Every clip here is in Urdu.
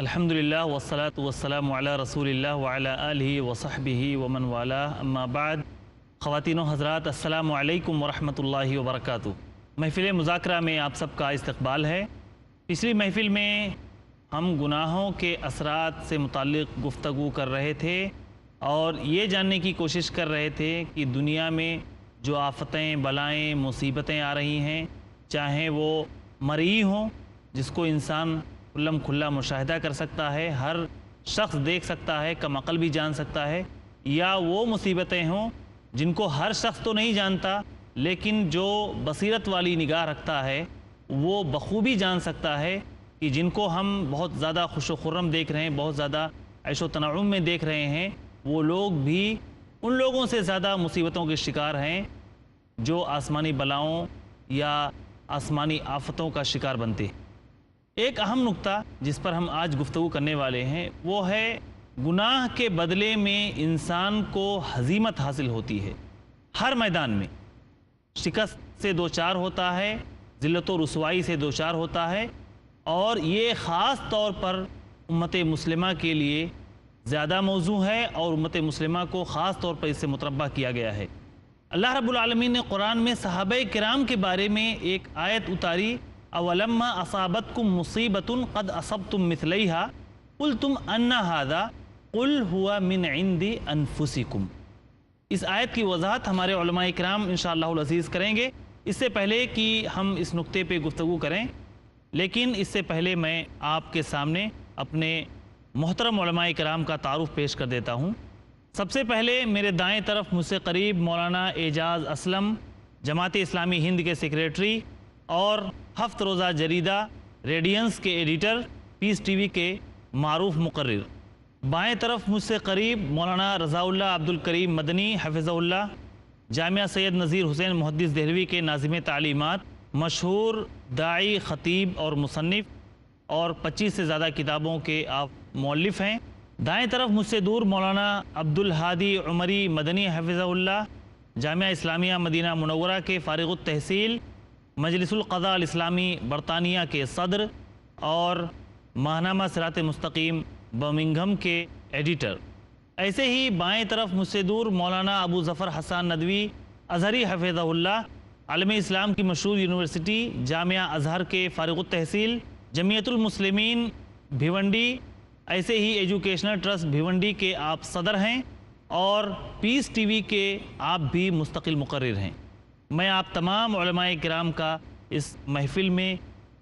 الحمدللہ والصلاة والسلام علی رسول اللہ وعلی آلہ وصحبہ ومن والاه اما بعد۔ خواتین و حضرات، السلام علیکم ورحمۃ اللہ وبرکاتہ۔ محفل مذاکرہ میں آپ سب کا استقبال ہے۔ پچھلی محفل میں ہم گناہوں کے اثرات سے متعلق گفتگو کر رہے تھے اور یہ جاننے کی کوشش کر رہے تھے کہ دنیا میں جو آفتیں، بلائیں، مصیبتیں آ رہی ہیں، چاہے وہ مرئی ہوں جس کو انسان کھلم کھلا مشاہدہ کر سکتا ہے، ہر شخص دیکھ سکتا ہے، کم عقل بھی جان سکتا ہے، یا وہ مصیبتیں ہوں جن کو ہر شخص تو نہیں جانتا لیکن جو بصیرت والی نگاہ رکھتا ہے وہ بخوبی جان سکتا ہے، کہ جن کو ہم بہت زیادہ خوش و خرم دیکھ رہے ہیں، بہت زیادہ عیش و تنعم میں دیکھ رہے ہیں، وہ لوگ بھی ان لوگوں سے زیادہ مصیبتوں کے شکار ہیں جو آسمانی بلاؤں یا آسمانی آفتوں کا شکار بنتے ہیں۔ ایک اہم نقطہ جس پر ہم آج گفتگو کرنے والے ہیں وہ ہے گناہ کے بدلے میں انسان کو ہزیمت حاصل ہوتی ہے، ہر میدان میں شکست سے دوچار ہوتا ہے، ذلت و رسوائی سے دوچار ہوتا ہے، اور یہ خاص طور پر امت مسلمہ کے لیے زیادہ موضوع ہے اور امت مسلمہ کو خاص طور پر اس سے متربع کیا گیا ہے۔ اللہ رب العالمین نے قرآن میں صحابہ کرام کے بارے میں ایک آیت اتاری، اولما اصابتکم مصیبت قد اصبتم مثلیہا قلتم ان ھذا قل ھو من عند انفسکم۔ اس آیت کی وضاحت ہمارے علماء کرام انشاءاللہ العزیز کریں گے۔ اس سے پہلے کہ ہم اس نقطے پہ گفتگو کریں، لیکن اس سے پہلے میں آپ کے سامنے اپنے محترم علماء کرام کا تعارف پیش کر دیتا ہوں۔ سب سے پہلے میرے دائیں طرف مجھ سے قریب مولانا اعجاز اسلم، جماعت اسلامی ہند کے سیکریٹری اور ہفت روزہ جریدہ ریڈینس کے ایڈیٹر، پیس ٹی وی کے معروف مقرر۔ بائیں طرف مجھ سے قریب مولانا رضا اللہ عبد الکریم مدنی حفظہ اللہ، جامعہ سید نذیر حسین محدث دہلوی کے ناظم تعلیمات، مشہور داعی، خطیب اور مصنف، اور 25 سے زیادہ کتابوں کے آپ مؤلف ہیں۔ دائیں طرف مجھ سے دور مولانا عبد الہادی عمری مدنی حفظہ اللہ، جامعہ اسلامیہ مدینہ منورہ کے فارغ التحصیل، مجلس القضاء الاسلامی برطانیہ کے صدر اور ماہنامہ صراط مستقیم برمنگھم کے ایڈیٹر۔ ایسے ہی بائیں طرف مجھ سے دور مولانا ابو ظفر حسان ندوی ازہری حفظہ اللہ، عالم اسلام کی مشہور یونیورسٹی جامعہ ازہر کے فارغ التحصیل، جمعیت المسلمین بھیونڈی، ایسے ہی ایجوکیشنل ٹرسٹ بھیونڈی کے آپ صدر ہیں، اور پیس ٹی وی کے آپ بھی مستقل مقرر ہیں۔ میں آپ تمام علماء کرام کا اس محفل میں،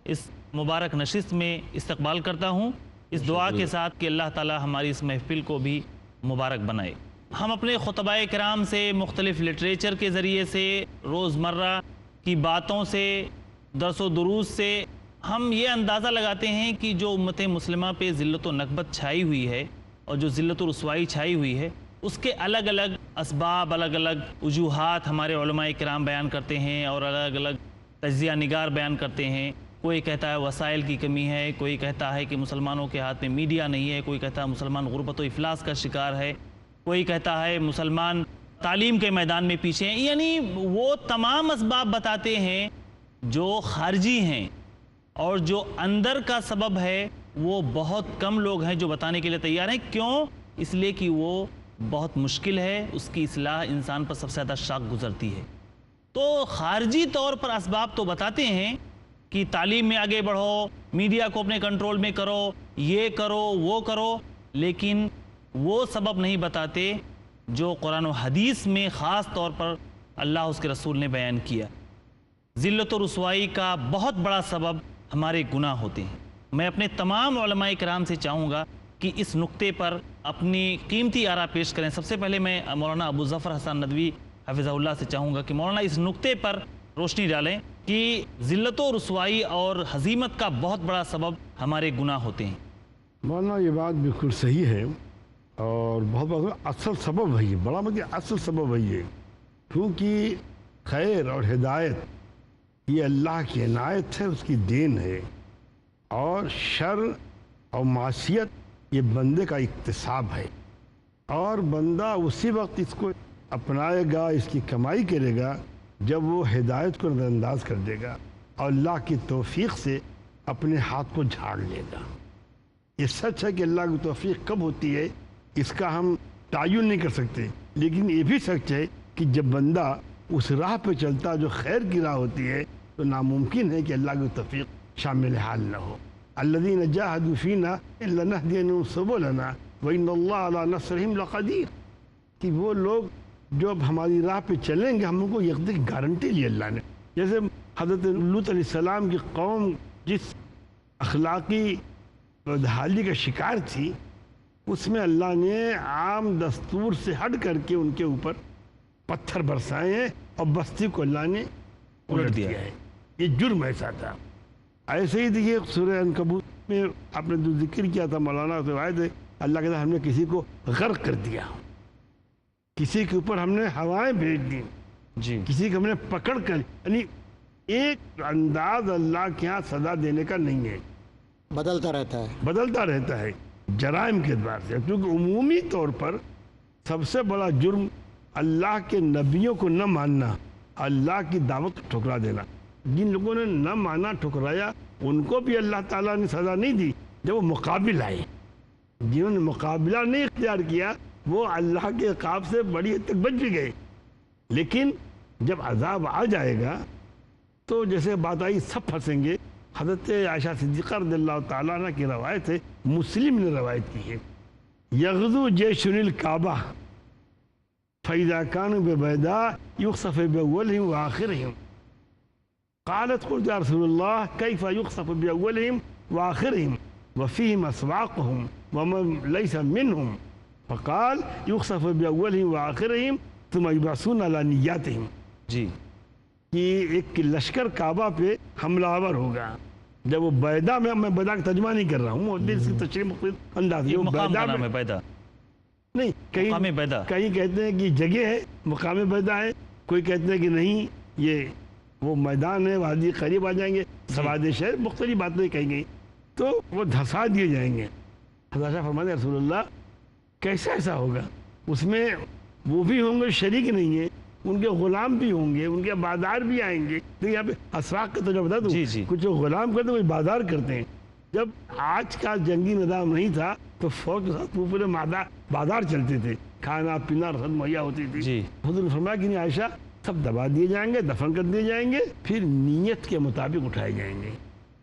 اس مبارک نشست میں استقبال کرتا ہوں، اس دعا کے ساتھ کہ اللہ تعالی ہماری اس محفل کو بھی مبارک بنائے۔ ہم اپنے خطباء کرام سے، مختلف لٹریچر کے ذریعے سے، روزمرہ کی باتوں سے، درس و دروس سے ہم یہ اندازہ لگاتے ہیں کہ جو امت مسلمہ پہ ذلت و نکبت چھائی ہوئی ہے اور جو ذلت و رسوائی چھائی ہوئی ہے، اس کے الگ الگ اسباب، الگ الگ وجوہات ہمارے علماء کرام بیان کرتے ہیں اور الگ الگ تجزیہ نگار بیان کرتے ہیں۔ کوئی کہتا ہے وسائل کی کمی ہے، کوئی کہتا ہے کہ مسلمانوں کے ہاتھ میں میڈیا نہیں ہے، کوئی کہتا ہے مسلمان غربت و افلاس کا شکار ہے، کوئی کہتا ہے مسلمان تعلیم کے میدان میں پیچھے ہیں۔ یعنی وہ تمام اسباب بتاتے ہیں جو خارجی ہیں، اور جو اندر کا سبب ہے وہ بہت کم لوگ ہیں جو بتانے کے لیے تیار ہیں۔ کیوں؟ اس لیے کہ وہ بہت مشکل ہے، اس کی اصلاح انسان پر سب سے زیادہ شاق گزرتی ہے۔ تو خارجی طور پر اسباب تو بتاتے ہیں کہ تعلیم میں آگے بڑھو، میڈیا کو اپنے کنٹرول میں کرو، یہ کرو، وہ کرو، لیکن وہ سبب نہیں بتاتے جو قرآن و حدیث میں خاص طور پر اللہ اس کے رسول نے بیان کیا۔ ذلت و رسوائی کا بہت بڑا سبب ہمارے گناہ ہوتے ہیں۔ میں اپنے تمام علماء کرام سے چاہوں گا کہ اس نقطے پر اپنی قیمتی آراء پیش کریں۔ سب سے پہلے میں مولانا ابو ظفر حسان ندوی حفظہ اللہ سے چاہوں گا کہ مولانا اس نقطے پر روشنی ڈالیں کہ ذلت و رسوائی اور ہزیمت کا بہت بڑا سبب ہمارے گناہ ہوتے ہیں۔ مولانا یہ بات بالکل صحیح ہے، اور بہت اصل سبب ہے یہ، بڑا مطلب اصل سبب ہے یہ، کیونکہ خیر اور ہدایت یہ اللہ کی عنایت ہے، اس کی دین ہے، اور شر اور معصیت یہ بندے کا اکتساب ہے، اور بندہ اسی وقت اس کو اپنائے گا، اس کی کمائی کرے گا جب وہ ہدایت کو نظر انداز کر دے گا اور اللہ کی توفیق سے اپنے ہاتھ کو جھاڑ لے گا۔ یہ سچ ہے کہ اللہ کی توفیق کب ہوتی ہے اس کا ہم تعین نہیں کر سکتے، لیکن یہ بھی سچ ہے کہ جب بندہ اس راہ پہ چلتا جو خیر کی راہ ہوتی ہے تو ناممکن ہے کہ اللہ کی توفیق شامل حال نہ ہو۔ الذین جاہدوا فینا لنہدینہم سبلنا وان اللہ علی نصرہم لقدیر، کہ وہ لوگ جو اب ہماری راہ پہ چلیں گے ہم ان کو یقین کی گارنٹی لی اللہ نے۔ جیسے حضرت لوط علیہ السلام کی قوم جس اخلاقی بدحالی کا شکار تھی، اس میں اللہ نے عام دستور سے ہٹ کر کے ان کے اوپر پتھر برسائے ہیں اور بستی کو اللہ نے الٹ دیا ہے۔ یہ جرم ایسا تھا۔ ایسے ہی دیکھیے سورہ عنکبوت میں آپ نے جو ذکر کیا تھا مولانا سے روایت ہے، اللہ کہتا ہے ہم نے کسی کو غرق کر دیا، کسی کے اوپر ہم نے ہوائیں بھیج دی، جی کسی کو ہم نے پکڑ کر، یعنی ایک انداز اللہ کے ہاں سزا دینے کا نہیں ہے، بدلتا رہتا ہے جرائم کے اعتبار سے، کیونکہ عمومی طور پر سب سے بڑا جرم اللہ کے نبیوں کو نہ ماننا، اللہ کی دعوت کو ٹھکرا دینا۔ جن لوگوں نے نہ مانا ٹھکرایا ان کو بھی اللہ تعالیٰ نے سزا نہیں دی جب وہ مقابل آئے، جنہوں نے مقابلہ نہیں اختیار کیا وہ اللہ کے عقاب سے بڑی حد تک بچ بھی گئے، لیکن جب عذاب آ جائے گا تو جیسے بات آئی سب پھنسیں گے۔ حضرت عائشہ صدیقہ رضی اللہ تعالیٰ عنہ کی روایت ہے، مسلم نے روایت کی ہے، یغزو جیش الکعبہ فإذا كانوا ببيداء يخسف بأولهم وآخرهم قالت قلت يا رسول الله كيف يخسف بأولهم وآخرهم وفيهم أسواقهم ومن ليس منهم فقال يخسف بأولهم وآخرهم ثم يبعثون على نياتهم، جی کہ ایک لشکر کعبہ پہ حملہ آور ہوگا جب وہ بیدا میں بیدا کا ترجمہ نہیں کر رہا ہوں، اور اس کی تشریح مختلف انداز ہے، یہ وہ مقام کا بیدا نام میں ہے بیدا، نہیں، مقام بیدا، کہیں کہتے ہیں کہ جگہ ہے مقام بیدا ہے، کوئی کہتے ہیں کہ نہیں یہ وہ میدان ہے، وادی قریب آ جائیں گے، سواد شہر، مختلف باتیں کہیں گئی تو وہ دھسا دیے جائیں گے۔ حضرت شاہ فرماتے ہیں رسول اللہ کیسا ایسا ہوگا، اس میں وہ بھی ہوں گے شریک نہیں ہے، ان کے غلام بھی ہوں گے، ان کے بازار بھی آئیں گے۔ دیکھیں یہاں پہ اسواق کا تجربہ بتا دوں، کچھ غلام کرتے ہیں کچھ بازار کرتے ہیں۔ جب آج کا جنگی نظام نہیں تھا تو فوج کے ساتھ پورے بازار چلتے تھے، کھانا پینا رسد مہیا ہوتی تھی۔ حضور نے فرمایا کہ نہیں عائشہ سب دبا دیے جائیں گے، دفن کر دیے جائیں گے، پھر نیت کے مطابق اٹھائے جائیں گے۔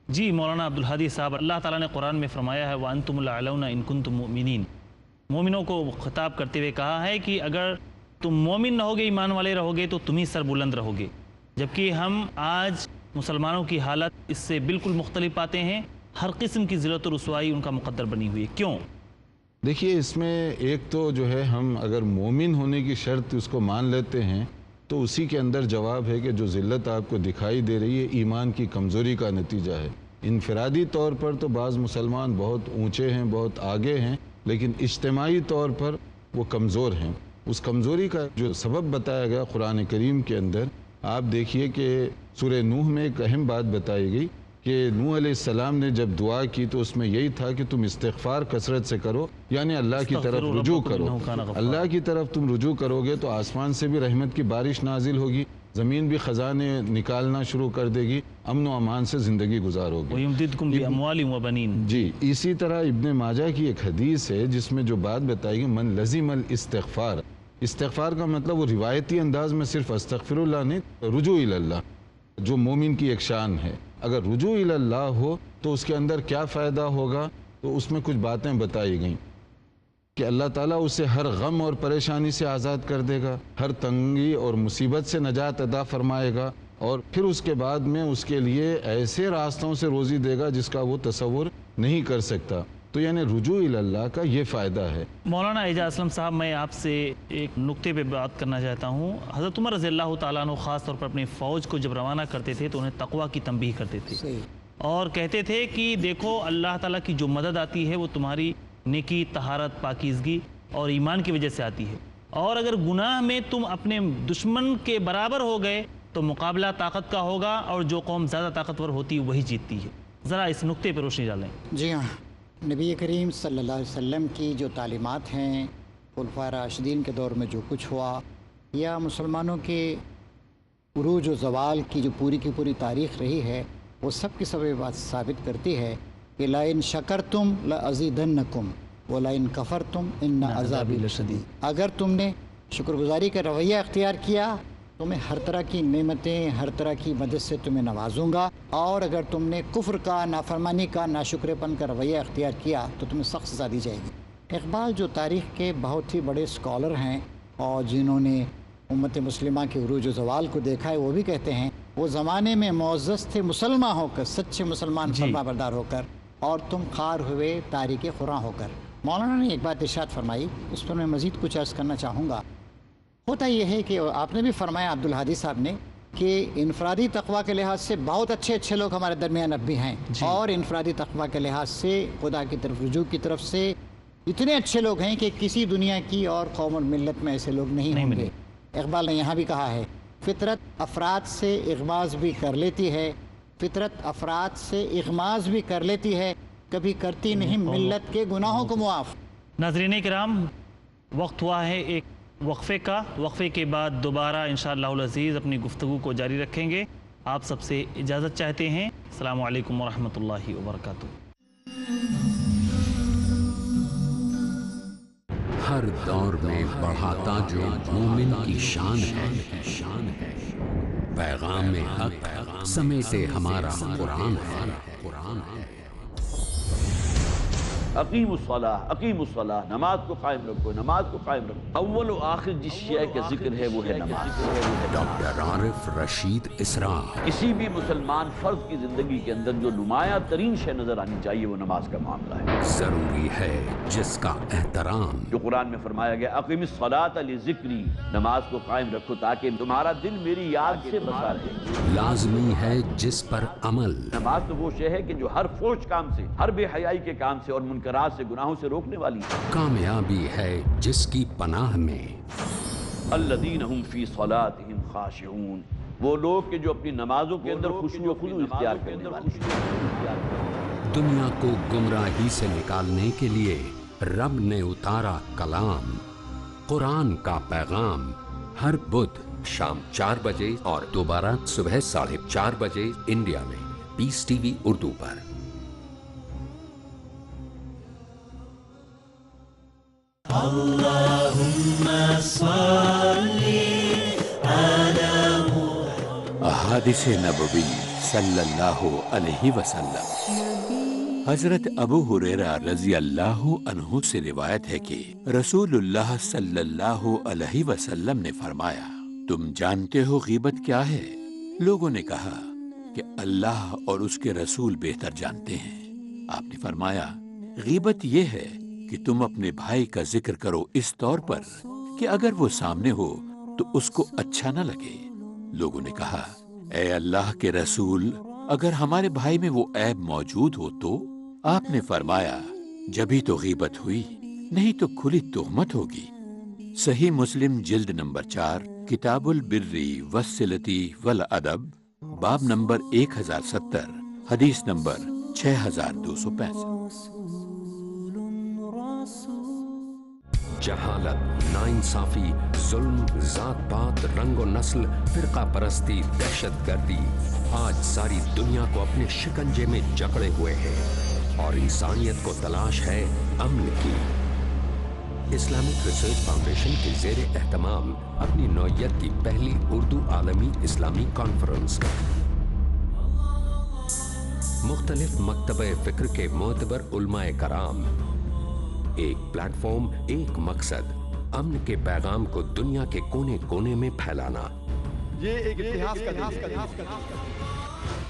جی مولانا عبدالہادی صاحب، اللہ تعالیٰ نے قرآن میں فرمایا ہے وَأَنْتُمُ الْأَعْلَوْنَ إِن كُنتُم مُؤْمِنِينَ، مومنوں کو خطاب کرتے ہوئے کہا ہے کہ اگر تم مومن نہ ہوگے، ایمان والے رہوگے تو تم ہی سر بلند رہوگے، جبکہ ہم آج مسلمانوں کی حالت اس سے بالکل مختلف پاتے ہیں، ہر قسم کی ذلت و رسوائی ان کا مقدر بنی ہوئی ہے۔ کیوں؟ دیکھیے اس میں ایک تو جو ہے ہم اگر مومن ہونے کی شرط اس کو مان لیتے ہیں تو اسی کے اندر جواب ہے کہ جو ذلت آپ کو دکھائی دے رہی ہے ایمان کی کمزوری کا نتیجہ ہے۔ انفرادی طور پر تو بعض مسلمان بہت اونچے ہیں، بہت آگے ہیں، لیکن اجتماعی طور پر وہ کمزور ہیں۔ اس کمزوری کا جو سبب بتایا گیا قرآن کریم کے اندر، آپ دیکھیے کہ سورہ نوح میں ایک اہم بات بتائی گئی کہ نوح علیہ السلام نے جب دعا کی تو اس میں یہی تھا کہ تم استغفار کثرت سے کرو، یعنی اللہ کی طرف رجوع کرو۔ اللہ کی طرف تم رجوع کرو گے تو آسمان سے بھی رحمت کی بارش نازل ہوگی، زمین بھی خزانے نکالنا شروع کر دے گی، امن و امان سے زندگی گزاروگے۔ وَيُمْدِدْكُمْ بِأَمْوَالٍ وَبَنِينَ، جی اسی طرح ابن ماجہ کی ایک حدیث ہے جس میں جو بات بتائی گئی من لزم الاستغفار، استغفار کا مطلب وہ روایتی انداز میں صرف استغفر اللہ نہیں، رجوع اللہ جو مومن کی ایک شان ہے۔ اگر رجوع اللہ ہو تو اس کے اندر کیا فائدہ ہوگا، تو اس میں کچھ باتیں بتائی گئیں کہ اللہ تعالیٰ اسے ہر غم اور پریشانی سے آزاد کر دے گا، ہر تنگی اور مصیبت سے نجات عطا فرمائے گا، اور پھر اس کے بعد میں اس کے لیے ایسے راستوں سے روزی دے گا جس کا وہ تصور نہیں کر سکتا۔ تو یعنی رجوع اللہ کا یہ فائدہ ہے۔ مولانا اعجاز اسلم صاحب، میں آپ سے ایک نقطے پہ بات کرنا چاہتا ہوں۔ حضرت عمر رضی اللہ تعالیٰ عنہ خاص طور پر اپنی فوج کو جب روانہ کرتے تھے تو انہیں تقویٰ کی تنبیہ کرتے تھے اور کہتے تھے کہ دیکھو اللہ تعالیٰ کی جو مدد آتی ہے وہ تمہاری نیکی، طہارت، پاکیزگی اور ایمان کی وجہ سے آتی ہے، اور اگر گناہ میں تم اپنے دشمن کے برابر ہو گئے تو مقابلہ طاقت کا ہوگا، اور جو قوم زیادہ طاقتور ہوتی ہے وہی جیتتی ہے۔ ذرا اس نقطے پہ روشنی ڈالیں۔ جی ہاں، نبی کریم صلی اللہ علیہ وسلم کی جو تعلیمات ہیں، خلفائے راشدین کے دور میں جو کچھ ہوا، یا مسلمانوں کے عروج و زوال کی جو پوری کی پوری تاریخ رہی ہے، وہ سب کی سب یہ بات ثابت کرتی ہے کہ لَإِن شَكَرْتُمْ لَأَزِيدَنَّكُمْ وَلَإِن كَفَرْتُمْ إِنَّ عَذَابِي لَشَدِيدٌ۔ اگر تم نے شکر گزاری کا رویہ اختیار کیا تمہیں ہر طرح کی نعمتیں، ہر طرح کی مدد سے تمہیں نوازوں گا، اور اگر تم نے کفر کا، نافرمانی کا، ناشکرے پن کا رویہ اختیار کیا تو تمہیں سخت سزا دی جائے گی۔ اقبال جو تاریخ کے بہت ہی بڑے اسکالر ہیں اور جنہوں نے امت مسلمہ کے عروج و زوال کو دیکھا ہے، وہ بھی کہتے ہیں وہ زمانے میں معزز تھے مسلمان ہو کر، سچے مسلمان فرما بردار ہو کر، اور تم خار ہوئے تاریک خراں ہو کر۔ مولانا نے ایک بات ارشاد فرمائی، اس پر میں مزید کچھ عرض کرنا چاہوں گا۔ ہوتا یہ ہے کہ آپ نے بھی فرمایا عبدالہادی صاحب نے کہ انفرادی تقویٰ کے لحاظ سے بہت اچھے لوگ ہمارے درمیان اب بھی ہیں، اور انفرادی تقویٰ کے لحاظ سے خدا کی طرف رجوع کی طرف سے اتنے اچھے لوگ ہیں کہ کسی دنیا کی اور قوم اور ملت میں ایسے لوگ نہیں ہوں گے۔ اقبال نے یہاں بھی کہا ہے فطرت افراد سے اغماض بھی کر لیتی ہے، فطرت افراد سے اغماض بھی کر لیتی ہے، کبھی کرتی نہیں ملت کے گناہوں کو معاف۔ ناظرین کرام، وقت ہوا ہے ایک وقفے کا، وقفے کے بعد دوبارہ انشاءاللہ العزیز اپنی گفتگو کو جاری رکھیں گے۔ آپ سب سے اجازت چاہتے ہیں۔ السلام علیکم ورحمۃ اللہ وبرکاتہ۔ ہر دور میں بڑھاتا جو مومن کی شان ہے، پیغام حق سمیتے ہمارا قرآن ہے۔ اقیم الصلاح، نماز کو قائم رکھو، نماز کو قائم رکھو۔ اول و آخر جس شے کا ذکر ہے وہ ہے نماز۔ ڈاکٹر عارف رشید اسرا۔ کسی بھی مسلمان فرد کی زندگی کے اندر جو نمایاں ترین شے نظر آنی چاہیے وہ نماز کا معاملہ ہے۔ ضروری ہے جس کا احترام، جو قرآن میں فرمایا گیا اقیم الصلاۃ لذکری، نماز کو قائم رکھو تاکہ تمہارا دل میری یاد سے بسا رہے۔ لازمی ہے جس پر عمل۔ نماز تو وہ شے ہے کہ جو ہر فوش کام سے، ہر بے حیائی کے کام سے اور منکرات سے، گناہوں سے روکنے والی ہے۔ کامیابی ہے جس کی پناہ میں۔ الذین هم فی صلاتهم خاشعون، وہ لوگ کہ جو اپنی نمازوں کے اندر خشوع و خضوع اختیار کرنے والے ہیں۔ دنیا کو گمراہی سے نکالنے کے لیے رب نے اتارا کلام، قرآن کا پیغام، ہر بدھ شام 4 بجے اور دوبارہ صبح 4:30 بجے انڈیا میں پیس ٹی وی اردو پر۔ احادیث نبوی صلی اللہ علیہ وسلم۔ حضرت ابو ہریرہ رضی اللہ عنہ سے روایت ہے کہ رسول اللہ صلی اللہ علیہ وسلم نے فرمایا، تم جانتے ہو غیبت کیا ہے؟ لوگوں نے کہا کہ اللہ اور اس کے رسول بہتر جانتے ہیں۔ آپ نے فرمایا، غیبت یہ ہے کہ تم اپنے بھائی کا ذکر کرو اس طور پر کہ اگر وہ سامنے ہو تو اس کو اچھا نہ لگے۔ لوگوں نے کہا، اے اللہ کے رسول، اگر ہمارے بھائی میں وہ عیب موجود ہو تو؟ آپ نے فرمایا، جبھی تو غیبت ہوئی، نہیں تو کھلی تہمت ہوگی۔ صحیح مسلم جلد نمبر 4، کتاب البر والصلۃ والادب، باب نمبر 1070، حدیث نمبر 6265۔ جہالت، ناانصافی، ظلم، ذات پات، رنگ و نسل، فرقہ پرستی، دہشت گردی آج ساری دنیا کو اپنے شکنجے میں جکڑے ہوئے ہیں، اور انسانیت کو تلاش ہے امن کی۔ اسلامک ریسرچ فاؤنڈیشن کے زیر اہتمام اپنی نوعیت کی پہلی اردو عالمی اسلامی کانفرنس، مختلف مکتبہ فکر کے معتبر علماء کرام، ایک پلیٹ فارم، ایک مقصد، امن کے پیغام کو دنیا کے کونے کونے میں پھیلانا۔ یہ ایک اتحاد کا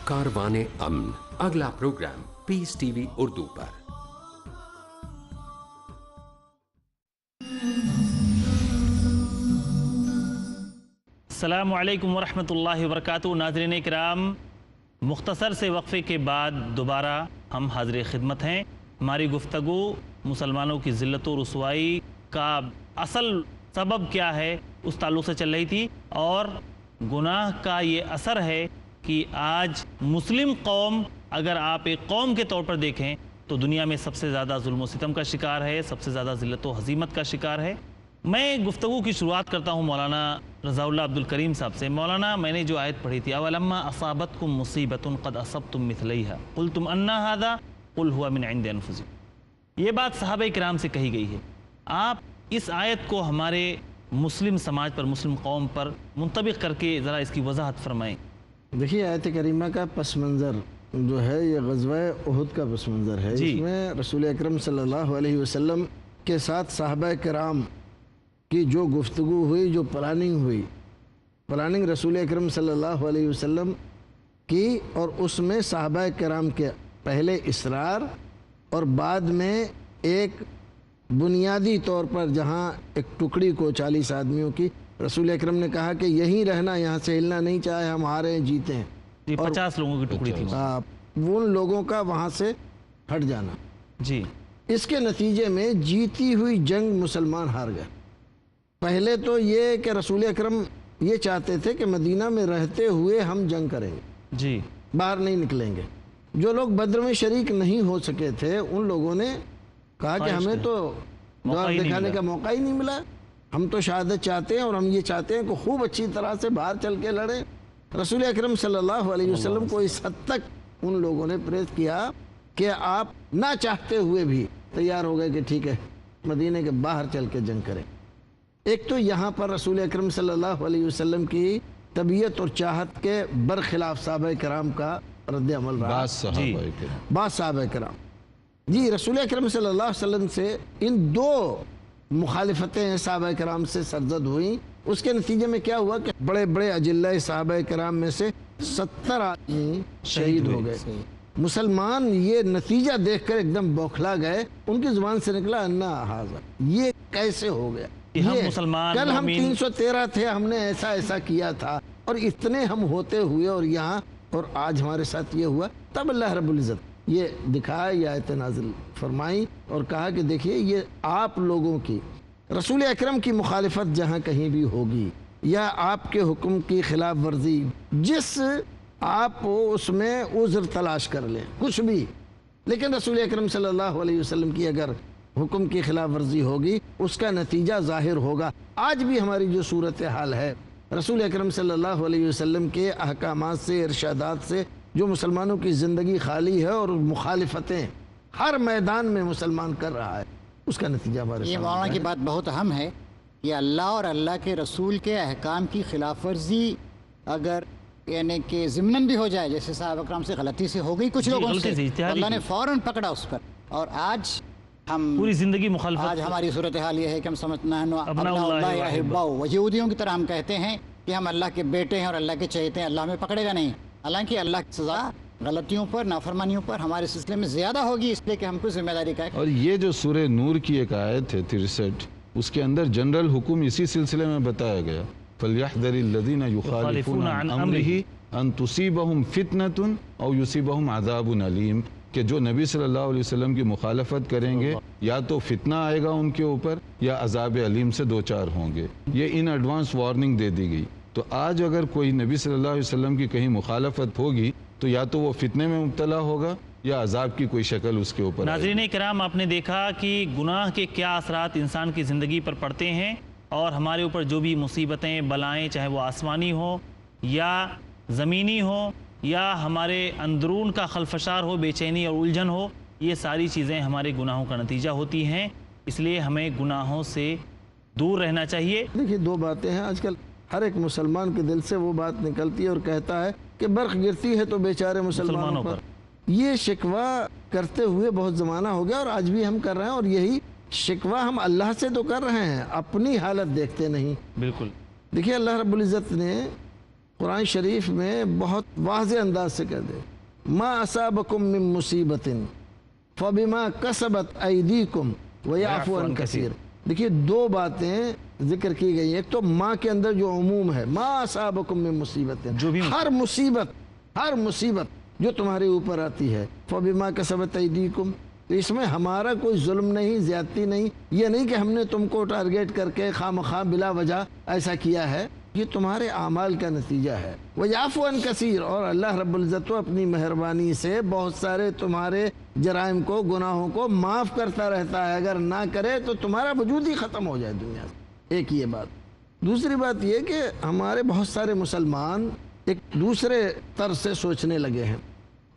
کاروان امن، اگلا پروگرام پیس ٹی وی اردو پر۔ السلام علیکم ورحمۃ اللہ وبرکاتہ۔ ناظرین کرام، مختصر سے وقفے کے بعد دوبارہ ہم حاضر خدمت ہیں۔ ہماری گفتگو مسلمانوں کی ذلت و رسوائی کا اصل سبب کیا ہے اس تعلق سے چل رہی تھی، اور گناہ کا یہ اثر ہے کہ آج مسلم قوم، اگر آپ ایک قوم کے طور پر دیکھیں تو دنیا میں سب سے زیادہ ظلم و ستم کا شکار ہے، سب سے زیادہ ذلت و ہزیمت کا شکار ہے۔ میں گفتگو کی شروعات کرتا ہوں مولانا رضا اللہ عبدالکریم صاحب سے۔ مولانا، میں نے جو آیت پڑھی تھی، اولما اصابتکم مصیبۃ قد اصبتم مثلیھا قلتم انا ھذا قل ہوا من عند انفسکم. یہ بات صحابہ کرام سے کہی گئی ہے. آپ اس آیت کو ہمارے مسلم سماج پر، مسلم قوم پر منطبق کر کے ذرا اس کی وضاحت فرمائیں. دیکھیے آیت کریمہ کا پس منظر جو ہے یہ غزوہ احد کا پس منظر ہے. جی. اس میں رسول اکرم صلی اللہ علیہ وسلم کے ساتھ صحابہ کرام کی جو گفتگو ہوئی، جو پلاننگ ہوئی، پلاننگ رسول اکرم صلی اللہ علیہ وسلم کی، اور اس میں صحابہ کرام کے پہلے اصرار اور بعد میں ایک بنیادی طور پر جہاں ایک ٹکڑی کو 40 آدمیوں کی رسول اکرم نے کہا کہ یہیں رہنا، یہاں سے ہلنا نہیں، چاہے ہم ہارے ہیں جیتے ہیں. 50 لوگوں کی ٹکڑی تھی. ان لوگوں کا وہاں سے ہٹ جانا. جی. اس کے نتیجے میں جیتی ہوئی جنگ مسلمان ہار گئے. پہلے تو یہ کہ رسول اکرم یہ چاہتے تھے کہ مدینہ میں رہتے ہوئے ہم جنگ کریں گے. جی. باہر نہیں نکلیں گے. جو لوگ بدر میں شریک نہیں ہو سکے تھے ان لوگوں نے کہا کہ ہمیں تو جواب دکھانے کا موقع ہی نہیں ملا، ہم تو شہادت چاہتے ہیں اور ہم یہ چاہتے ہیں کہ خوب اچھی طرح سے باہر چل کے لڑیں. رسول اکرم صلی اللہ علیہ وسلم کو اس حد تک ان لوگوں نے پریس کیا کہ آپ نہ چاہتے ہوئے بھی تیار ہو گئے کہ ٹھیک ہے مدینے کے باہر چل کے جنگ کریں. ایک تو یہاں پر رسول اکرم صلی اللہ علیہ وسلم کی طبیعت اور چاہت کے برخلاف صحابہ کرام کا رد عمل رہا. بعض صحابہ کرام جی رسول اکرم صلی اللہ علیہ وسلم سے ان دو مخالفتیں صحابہ کرام سے سرزد ہوئیں. اس کے نتیجے میں کیا ہوا کہ بڑے بڑے اجلہ صحابہ کرام میں سے 70 آدمی شہید ہو گئے. مسلمان یہ نتیجہ دیکھ کر ایک دم بوکھلا گئے. ان کی زبان سے نکلا انا ھذا، یہ کیسے ہو گیا؟ کل ہم 313 تھے، ہم نے ایسا ایسا کیا تھا، اور اتنے ہم ہوتے ہوئے اور یہاں، اور آج ہمارے ساتھ یہ ہوا. تب اللہ رب العزت یہ دکھایا، یہ آیت نازل فرمائی اور کہا کہ دیکھیے یہ آپ لوگوں کی رسول اکرم کی مخالفت جہاں کہیں بھی ہوگی یا آپ کے حکم کی خلاف ورزی، جس آپ اس میں عذر تلاش کر لیں کچھ بھی، لیکن رسول اکرم صلی اللہ علیہ وسلم کی اگر حکم کی خلاف ورزی ہوگی اس کا نتیجہ ظاہر ہوگا. آج بھی ہماری جو صورتحال ہے رسول اکرم صلی اللہ علیہ وسلم کے احکامات سے، ارشادات سے جو مسلمانوں کی زندگی خالی ہے اور مخالفتیں ہر میدان میں مسلمان کر رہا ہے، اس کا نتیجہ ہمارے سامنے ہے. یہ مولانا کی بات بہت اہم ہے. یہ اللہ اور اللہ کے رسول کے احکام کی خلاف ورزی اگر یعنی کہ ضمناً بھی ہو جائے، جیسے صحابہ کرام سے غلطی سے ہو گئی کچھ لوگوں سے، اللہ نے فوراً پکڑا اس پر. اور آج ہم پوری زندگی مخالفت. آج ہماری صورتحال یہ ہے کہ ہم سمجھنا ہے یہودیوں کی طرح ہم کہتے ہیں کہ ہم اللہ کے بیٹے ہیں اور اللہ کے چہیتے ہیں، اللہ ہمیں پکڑے گا نہیں. حالانکہ اللہ کی سزا غلطیوں پر، نافرمانیوں پر ہمارے سلسلے میں زیادہ ہوگی، اس لیے کہ ہم کو ذمہ داری کا ہے. اور یہ جو سورہ نور کی ایک آیت ہے 63، اس کے اندر جنرل حکم اسی سلسلے میں بتایا گیا، فَلْيَحْذَرِ الَّذِينَ يُخَالِفُونَ عَنْ أَمْرِهِ أَن تُصِيبَهُمْ فِتْنَةٌ أَوْ يُصِيبَهُمْ عَذَابٌ أَلِيمٌ، کہ جو نبی صلی اللہ علیہ وسلم کی مخالفت کریں گے یا تو فتنہ آئے گا ان کے اوپر یا عذاب علیم سے دوچار ہوں گے. یہ ان ایڈوانس وارننگ دے دی گئی. تو آج اگر کوئی نبی صلی اللہ علیہ وسلم کی کہیں مخالفت ہوگی تو یا تو وہ فتنے میں مبتلا ہوگا یا عذاب کی کوئی شکل اس کے اوپر. ناظرین کرام، آپ نے دیکھا کہ گناہ کے کیا اثرات انسان کی زندگی پر پڑتے ہیں، اور ہمارے اوپر جو بھی مصیبتیں، بلائیں، چاہے وہ آسمانی ہو یا زمینی ہو یا ہمارے اندرون کا خلفشار ہو، بے چینی اور الجھن ہو، یہ ساری چیزیں ہمارے گناہوں کا نتیجہ ہوتی ہیں. اس لیے ہمیں گناہوں سے دور رہنا چاہیے. دیکھیے دو باتیں ہیں، آج کل ہر ایک مسلمان کے دل سے وہ بات نکلتی ہے اور کہتا ہے کہ برق گرتی ہے تو بیچارے مسلمانوں پر. یہ شکوہ کرتے ہوئے بہت زمانہ ہو گیا اور آج بھی ہم کر رہے ہیں، اور یہی شکوہ ہم اللہ سے تو کر رہے ہیں، اپنی حالت دیکھتے نہیں. بالکل. دیکھیے اللہ رب العزت نے قرآن شریف میں بہت واضح انداز سے کہہ دے، ما اصابکم من مصیبت فبما کسبت ایدیکم ویعفو عن کثیر. دیکھیے دو باتیں ذکر کی گئی. ایک تو ماں کے اندر جو عموم ہے، ما اصابکم من مصیبت، ہر مصیبت جو تمہارے اوپر آتی ہے، فبما کسبت ایدیکم، تو اس میں ہمارا کوئی ظلم نہیں، زیادتی نہیں. یہ نہیں کہ ہم نے تم کو ٹارگیٹ کر کے خواہ بلا وجہ ایسا کیا ہے، یہ تمہارے اعمال کا نتیجہ ہے. وَيَعْفُو عَنْ كَثِيرٌ، اور اللہ رب العزت اپنی مہربانی سے بہت سارے تمہارے جرائم کو، گناہوں کو معاف کرتا رہتا ہے. اگر نہ کرے تو تمہارا وجود ہی ختم ہو جائے دنیا سے. ایک یہ بات. دوسری بات یہ کہ ہمارے بہت سارے مسلمان ایک دوسرے طرز سے سوچنے لگے ہیں.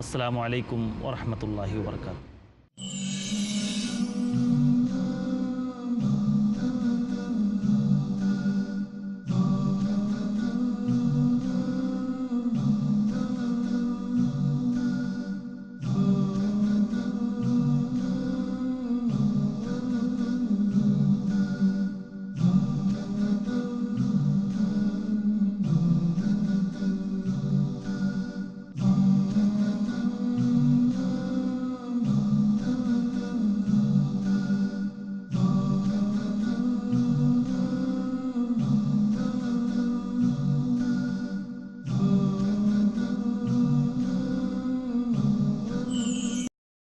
السلام علیکم ورحمۃ اللہ وبرکاتہ۔